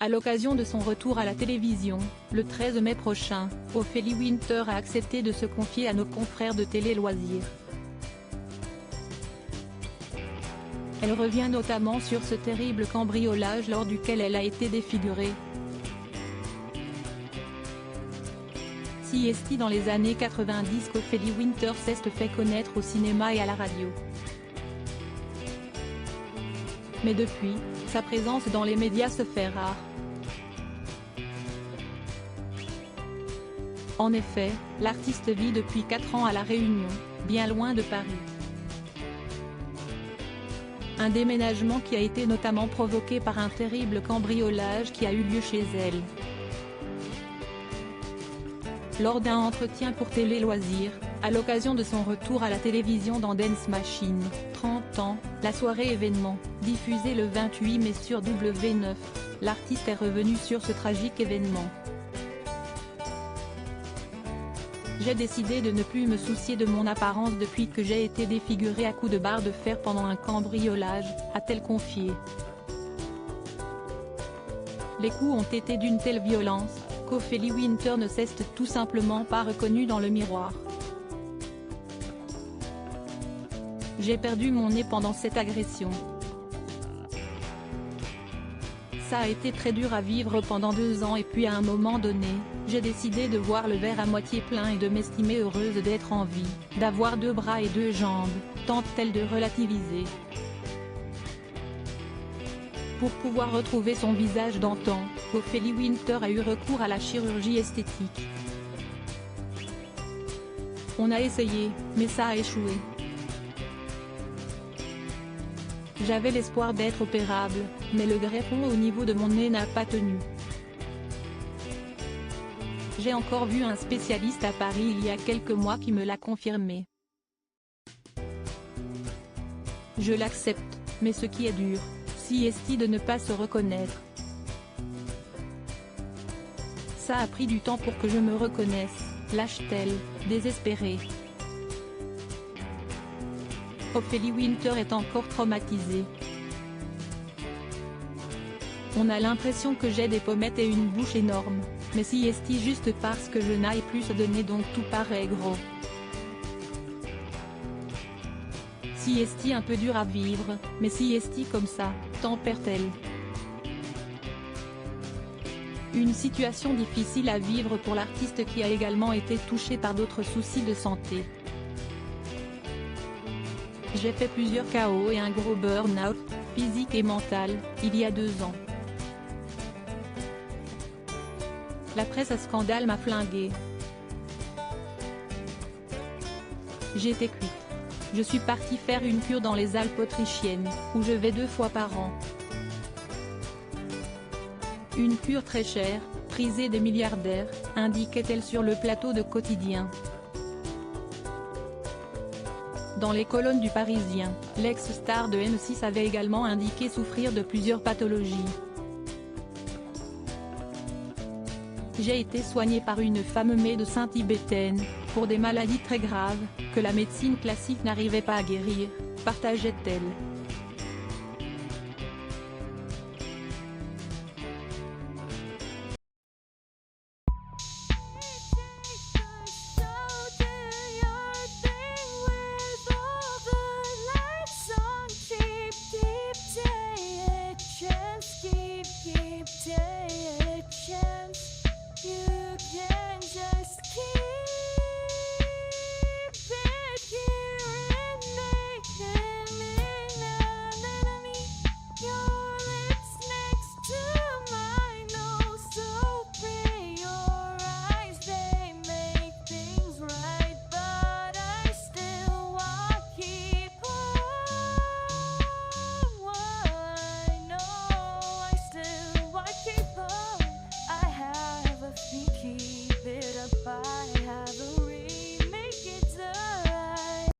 À l'occasion de son retour à la télévision, le 13 mai prochain, Ophélie Winter a accepté de se confier à nos confrères de Télé Loisirs. Elle revient notamment sur ce terrible cambriolage lors duquel elle a été défigurée. Si est dans les années 90 qu'Ophélie Winter s'est fait connaître au cinéma et à la radio. Mais depuis, sa présence dans les médias se fait rare. En effet, l'artiste vit depuis 4 ans à La Réunion, bien loin de Paris. Un déménagement qui a été notamment provoqué par un terrible cambriolage qui a eu lieu chez elle. Lors d'un entretien pour Télé Loisirs, à l'occasion de son retour à la télévision dans Dance Machine, 30 ans, la soirée événement, diffusée le 28 mai sur W9, l'artiste est revenu sur ce tragique événement. J'ai décidé de ne plus me soucier de mon apparence depuis que j'ai été défigurée à coups de barre de fer pendant un cambriolage, a-t-elle confié. Les coups ont été d'une telle violence, qu'Ophélie Winter ne s'est tout simplement pas reconnue dans le miroir. J'ai perdu mon nez pendant cette agression. Ça a été très dur à vivre pendant 2 ans et puis à un moment donné, j'ai décidé de voir le verre à moitié plein et de m'estimer heureuse d'être en vie, d'avoir 2 bras et 2 jambes, tente-t-elle de relativiser. Pour pouvoir retrouver son visage d'antan, Ophélie Winter a eu recours à la chirurgie esthétique. On a essayé, mais ça a échoué. J'avais l'espoir d'être opérable, mais le greffon au niveau de mon nez n'a pas tenu. J'ai encore vu un spécialiste à Paris il y a quelques mois qui me l'a confirmé. Je l'accepte, mais ce qui est dur, si est de ne pas se reconnaître. Ça a pris du temps pour que je me reconnaisse, lâche-t-elle, désespérée. Ophélie Winter est encore traumatisée. On a l'impression que j'ai des pommettes et une bouche énorme, mais si est juste parce que je n'aille plus se donner donc tout paraît gros. Si est un peu dur à vivre, mais si est comme ça, tempère-t-elle. Une situation difficile à vivre pour l'artiste qui a également été touché par d'autres soucis de santé. J'ai fait plusieurs KO et un gros burn-out, physique et mental, il y a 2 ans. La presse à scandale m'a flinguée. J'étais cuite. Je suis partie faire une cure dans les Alpes autrichiennes, où je vais 2 fois par an. Une cure très chère, prisée des milliardaires, indiquait-elle sur le plateau de Quotidien. Dans les colonnes du Parisien, l'ex-star de M6 avait également indiqué souffrir de plusieurs pathologies. J'ai été soignée par une femme médecin tibétaine, pour des maladies très graves, que la médecine classique n'arrivait pas à guérir, partageait-elle. Keep take a chance. You can